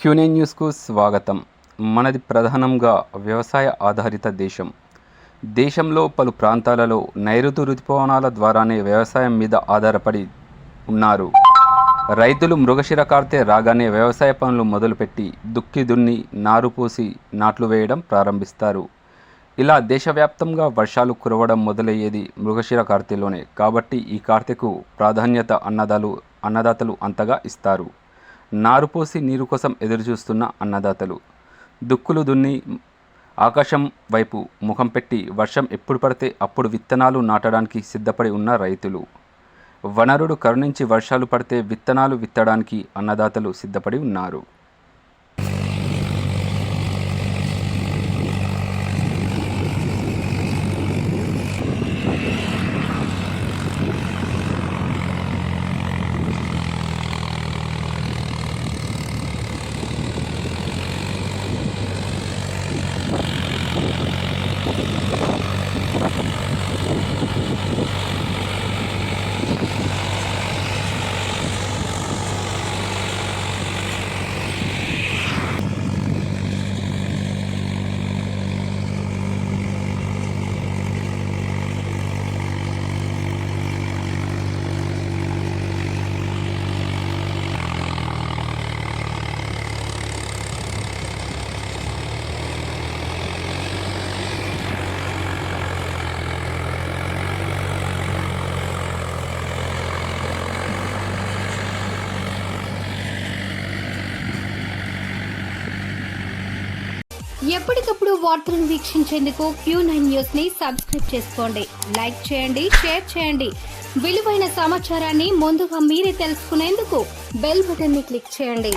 Quinine న్యూస్కు స్వాగతం. మనది ప్రధానంగా వ్యవసాయ ఆధారిత దేశం. దేశంలో పలు ప్రాంతాలలో నైరుతి రుతుపవనాల ద్వారానే వ్యవసాయం మీద ఆధారపడి ఉన్నారు. రైతులు మృగశిర కార్తె రాగానే వ్యవసాయ పనులు మొదలుపెట్టి దుక్కి దున్ని నారు పోసి నాట్లు వేయడం ప్రారంభిస్తారు. ఇలా దేశవ్యాప్తంగా వర్షాలు కురవడం మొదలయ్యేది మృగశిర కార్తెలోనే. కాబట్టి ఈ కార్తెకు ప్రాధాన్యత అన్నదాతలు అంతగా ఇస్తారు. నారు పోసి నీరు కోసం ఎదురుచూస్తున్న అన్నదాతలు, దుక్కులు దున్ని ఆకాశం వైపు ముఖం పెట్టి వర్షం ఎప్పుడు పడితే అప్పుడు విత్తనాలు నాటడానికి సిద్ధపడి ఉన్న రైతులు, వనరుడు కరుణించి వర్షాలు పడితే విత్తనాలు విత్తడానికి అన్నదాతలు సిద్ధపడి ఉన్నారు. ఎప్పటికప్పుడు వార్తలను వీక్షించేందుకు Q9 న్యూస్ ని సబ్స్క్రైబ్ చేసుకోండి, లైక్ చేయండి, షేర్ చేయండి. విలువైన సమాచారాన్ని ముందుగా మీరే తెలుసుకునేందుకు బెల్ బటన్ ని క్లిక్ చేయండి.